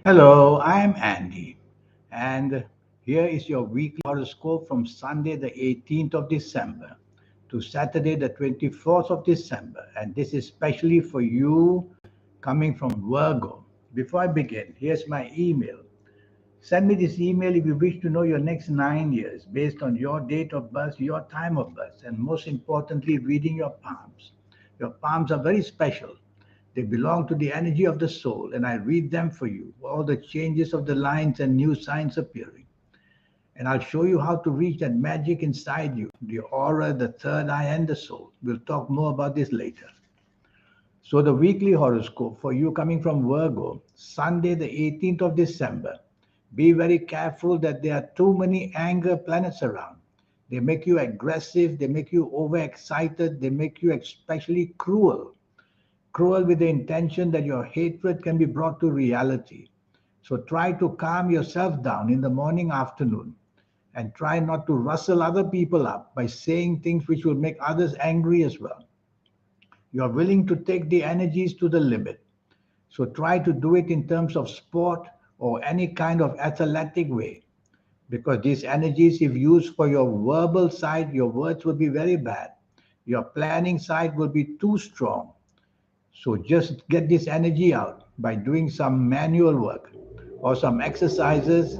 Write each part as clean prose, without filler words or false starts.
Hello, I'm Andy, and here is your weekly horoscope from Sunday, the 18th of December to Saturday, the 24th of December. And this is specially for you coming from Virgo. Before I begin, here's my email. Send me this email if you wish to know your next 9 years based on your date of birth, your time of birth, and most importantly, reading your palms. Your palms are very special. They belong to the energy of the soul, and I read them for you, all the changes of the lines and new signs appearing. And I'll show you how to reach that magic inside you, the aura, the third eye, and the soul. We'll talk more about this later. So, the weekly horoscope for you coming from Virgo, Sunday, the 18th of December. Be very careful that there are too many anger planets around. They make you aggressive, they make you overexcited, they make you especially cruel. Cruel with the intention that your hatred can be brought to reality. So try to calm yourself down in the morning, afternoon, and try not to rustle other people up by saying things which will make others angry as well. You are willing to take the energies to the limit. So try to do it in terms of sport or any kind of athletic way. Because these energies, if used for your verbal side, your words will be very bad. Your planning side will be too strong. So just get this energy out by doing some manual work or some exercises,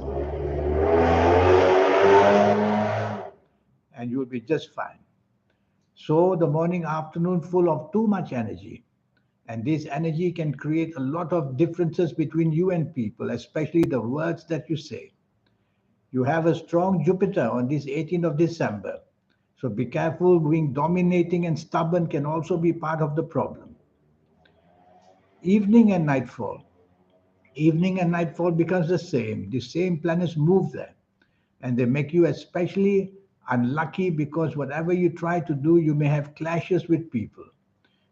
and you'll be just fine. So the morning, afternoon, full of too much energy. And this energy can create a lot of differences between you and people, especially the words that you say. You have a strong Jupiter on this 18th of December. So be careful, being dominating and stubborn can also be part of the problem. Evening and nightfall. Evening and nightfall becomes the same. The same planets move there. And they make you especially unlucky because whatever you try to do, you may have clashes with people.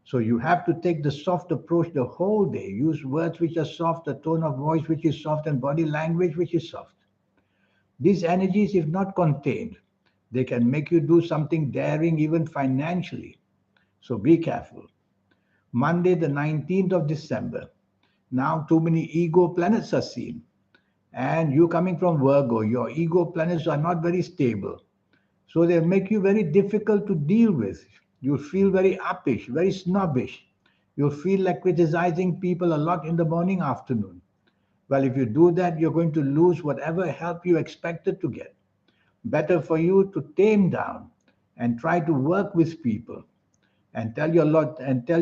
So you have to take the soft approach the whole day. Use words which are soft, a tone of voice which is soft, and body language which is soft. These energies, if not contained, they can make you do something daring, even financially. So be careful. Monday, the 19th of December. Now, too many ego planets are seen. And you coming from Virgo, your ego planets are not very stable. So they make you very difficult to deal with. You'll feel very uppish, very snobbish. You'll feel like criticizing people a lot in the morning, afternoon. Well, if you do that, you're going to lose whatever help you expected to get. Better for you to tame down and try to work with people and tell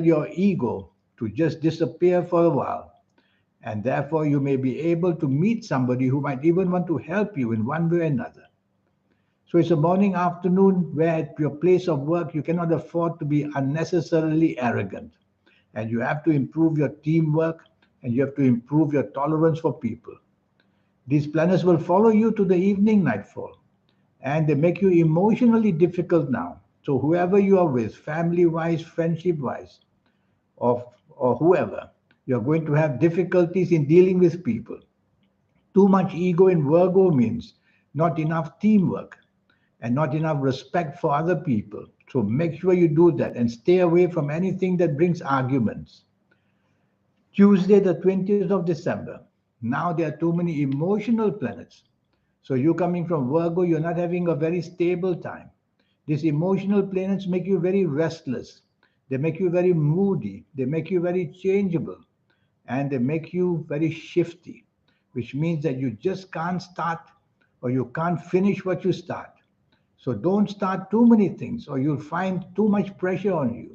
your ego to just disappear for a while. And therefore, you may be able to meet somebody who might even want to help you in one way or another. So it's a morning, afternoon where at your place of work you cannot afford to be unnecessarily arrogant. And you have to improve your teamwork and you have to improve your tolerance for people. These planets will follow you to the evening nightfall and they make you emotionally difficult now. So whoever you are with, family wise, friendship wise, or whoever, you're going to have difficulties in dealing with people. Too much ego in Virgo means not enough teamwork and not enough respect for other people. So make sure you do that and stay away from anything that brings arguments. Tuesday, the 20th of December. Now there are too many emotional planets. So you coming from Virgo, you're not having a very stable time. These emotional planets make you very restless. They make you very moody. They make you very changeable. And they make you very shifty, which means that you just can't start or you can't finish what you start. So don't start too many things or you'll find too much pressure on you.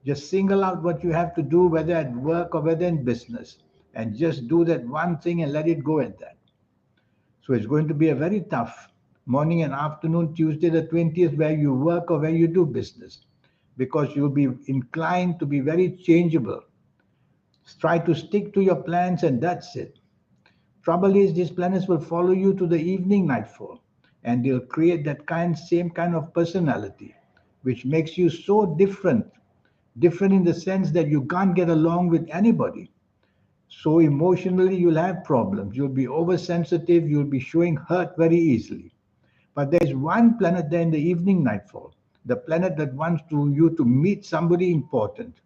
Just single out what you have to do, whether at work or whether in business, and just do that one thing and let it go at that. So it's going to be a very tough morning and afternoon, Tuesday the 20th, where you work or where you do business, because you'll be inclined to be very changeable. Try to stick to your plans, and that's it. Trouble is, these planets will follow you to the evening nightfall, and they'll create that same kind of personality, which makes you so different. Different in the sense that you can't get along with anybody. So emotionally, you'll have problems. You'll be oversensitive. You'll be showing hurt very easily. But there is one planet there in the evening nightfall, the planet that wants you to meet somebody important.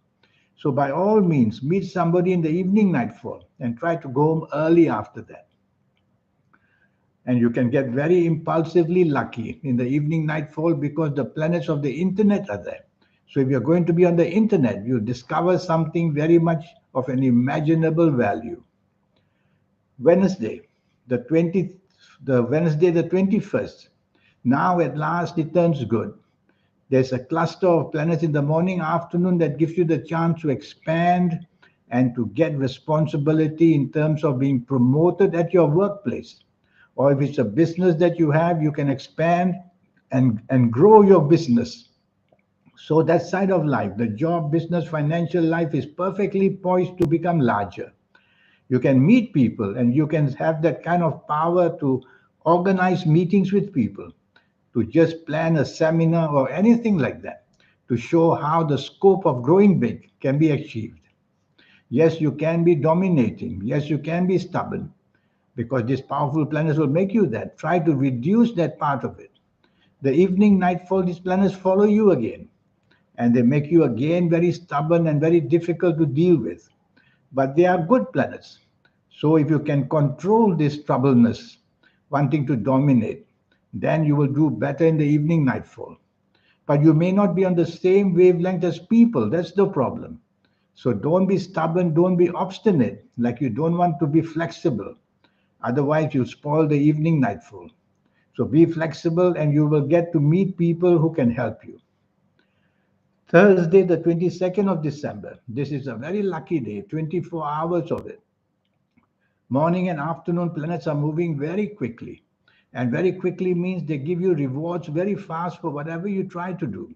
So by all means, meet somebody in the evening nightfall and try to go home early after that. And you can get very impulsively lucky in the evening nightfall because the planets of the internet are there. So if you're going to be on the internet, you discover something very much of an imaginable value. Wednesday, the 20th, the Wednesday the 21st. Now at last it turns good. There's a cluster of planets in the morning, afternoon that gives you the chance to expand and to get responsibility in terms of being promoted at your workplace. Or if it's a business that you have, you can expand and grow your business. So that side of life, the job, business, financial life is perfectly poised to become larger. You can meet people and you can have that kind of power to organize meetings with people, to just plan a seminar or anything like that, to show how the scope of growing big can be achieved. Yes, you can be dominating. Yes, you can be stubborn because these powerful planets will make you that. Try to reduce that part of it. The evening, nightfall, these planets follow you again and they make you again very stubborn and very difficult to deal with. But they are good planets. So if you can control this troubleness, wanting to dominate, then you will do better in the evening nightfall. But you may not be on the same wavelength as people. That's the problem. So don't be stubborn, don't be obstinate, like you don't want to be flexible. Otherwise, you spoil the evening nightfall. So be flexible and you will get to meet people who can help you. Thursday, the 22nd of December. This is a very lucky day, 24 hours of it. Morning and afternoon planets are moving very quickly. And very quickly means they give you rewards very fast for whatever you try to do.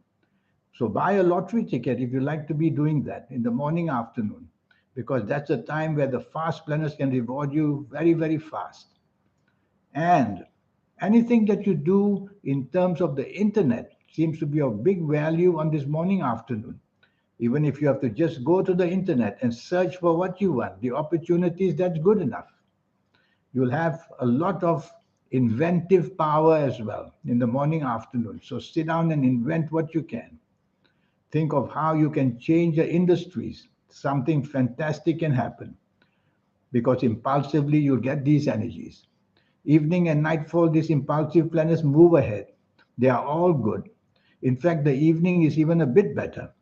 So buy a lottery ticket if you like to be doing that in the morning, afternoon, because that's a time where the fast planets can reward you very, very fast. And anything that you do in terms of the internet seems to be of big value on this morning, afternoon. Even if you have to just go to the internet and search for what you want, the opportunities, that's good enough. You'll have a lot of inventive power as well in the morning, afternoon. So sit down and invent what you can. Think of how you can change the industries. Something fantastic can happen because impulsively you'll get these energies. Evening and nightfall, these impulsive planets move ahead. They are all good. In fact, the evening is even a bit better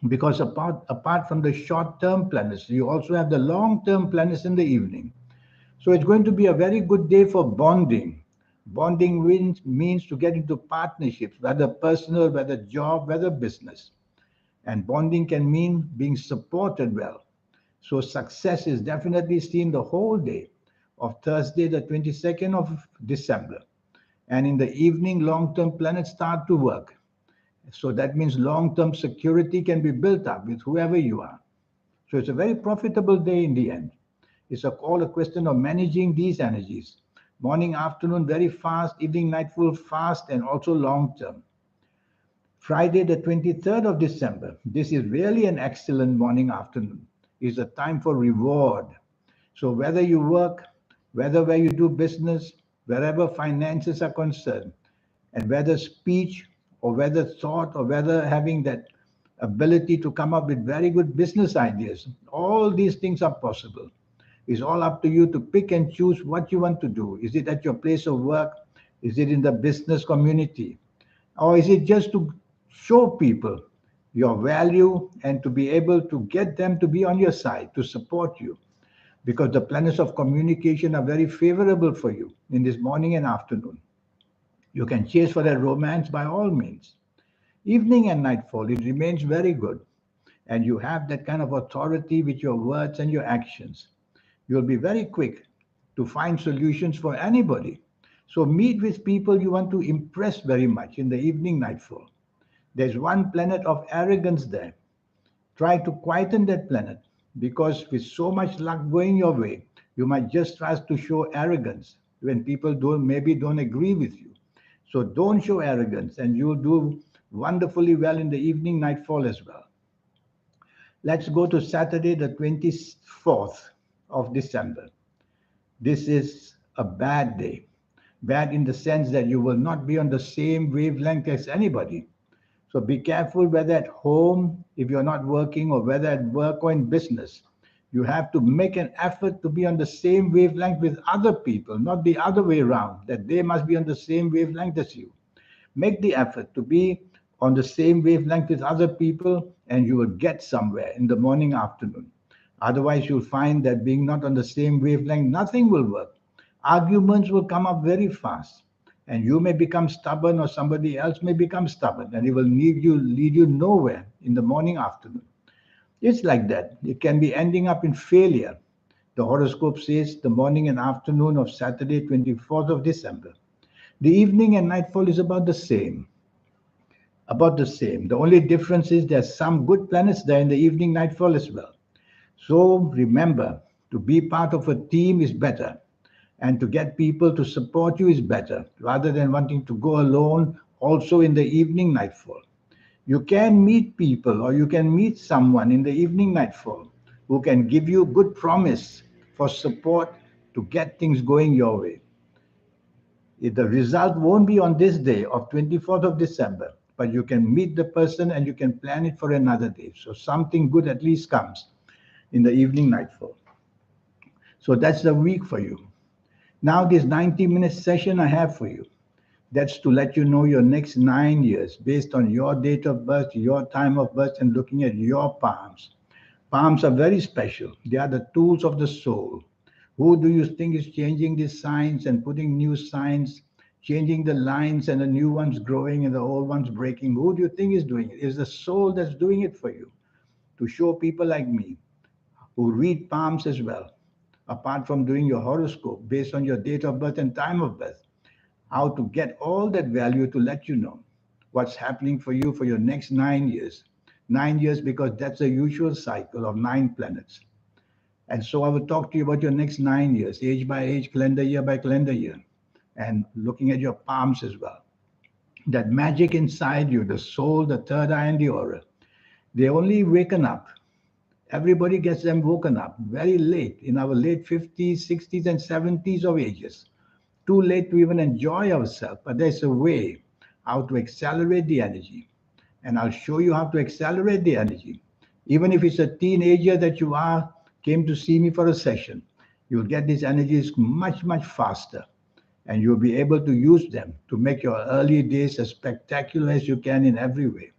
because apart from the short term planets, you also have the long term planets in the evening. So it's going to be a very good day for bonding. Bonding means to get into partnerships, whether personal, whether job, whether business. And bonding can mean being supported well. So success is definitely seen the whole day of Thursday, the 22nd of December. And in the evening, long term planets start to work. So that means long term security can be built up with whoever you are. So it's a very profitable day in the end. It's all a question of managing these energies. Morning, afternoon, very fast, evening, nightfall, fast, and also long term. Friday, the 23rd of December. This is really an excellent morning, afternoon. It's a time for reward. So whether you work, whether where you do business, wherever finances are concerned, and whether speech or whether thought or whether having that ability to come up with very good business ideas, all these things are possible. It's all up to you to pick and choose what you want to do. Is it at your place of work? Is it in the business community? Or is it just to show people your value and to be able to get them to be on your side, to support you? Because the planets of communication are very favorable for you in this morning and afternoon. You can chase for that romance by all means. Evening and nightfall, it remains very good. And you have that kind of authority with your words and your actions. You'll be very quick to find solutions for anybody. So meet with people you want to impress very much in the evening nightfall. There's one planet of arrogance there. Try to quieten that planet because with so much luck going your way, you might just try to show arrogance when people don't agree with you. So don't show arrogance and you'll do wonderfully well in the evening nightfall as well. Let's go to Saturday, the 24th of December. This is a bad day. Bad in the sense that you will not be on the same wavelength as anybody. So be careful whether at home, if you're not working, or whether at work or in business. You have to make an effort to be on the same wavelength with other people, not the other way around, that they must be on the same wavelength as you. Make the effort to be on the same wavelength with other people, and you will get somewhere in the morning, afternoon. Otherwise, you'll find that being not on the same wavelength, nothing will work. Arguments will come up very fast, and you may become stubborn, or somebody else may become stubborn, and it will lead you nowhere in the morning, afternoon. It's like that. It can be ending up in failure. The horoscope says the morning and afternoon of Saturday, 24th of December. The evening and nightfall is about the same. About the same. The only difference is there's some good planets there in the evening nightfall as well. So remember, to be part of a team is better, and to get people to support you is better, rather than wanting to go alone also in the evening nightfall. You can meet people, or you can meet someone in the evening nightfall who can give you good promise for support to get things going your way. The result won't be on this day of 24th of December, but you can meet the person and you can plan it for another day. So something good at least comes in the evening nightfall. So that's the week for you. Now, this 90-minute session I have for you, that's to let you know your next 9 years based on your date of birth, your time of birth, and looking at your palms. Palms are very special. They are the tools of the soul. Who do you think is changing these signs and putting new signs, changing the lines and the new ones growing and the old ones breaking? Who do you think is doing it? It's the soul that's doing it for you, to show people like me who read palms as well, apart from doing your horoscope based on your date of birth and time of birth, how to get all that value to let you know what's happening for you for your next 9 years. 9 years because that's the usual cycle of 9 planets. And so I will talk to you about your next 9 years, age by age, calendar year by calendar year, and looking at your palms as well. That magic inside you, the soul, the third eye, and the aura, they only waken up. Everybody gets them woken up very late, in our late 50s, 60s, and 70s of ages. Too late to even enjoy ourselves, but there's a way how to accelerate the energy. And I'll show you how to accelerate the energy. Even if it's a teenager that you are, came to see me for a session, you'll get these energies much, much faster. And you'll be able to use them to make your early days as spectacular as you can in every way.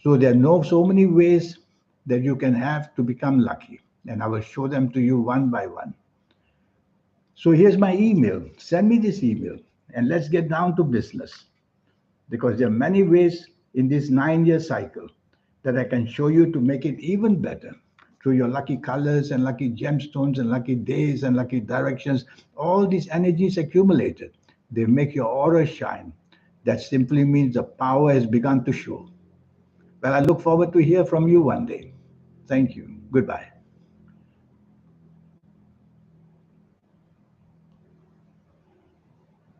So there are so many ways that you can have to become lucky. And I will show them to you one by one. So here's my email. Send me this email and let's get down to business, because there are many ways in this 9 year cycle that I can show you to make it even better through your lucky colors and lucky gemstones and lucky days and lucky directions. All these energies accumulated, they make your aura shine. That simply means the power has begun to show. Well, I look forward to hear from you one day. Thank you. Goodbye.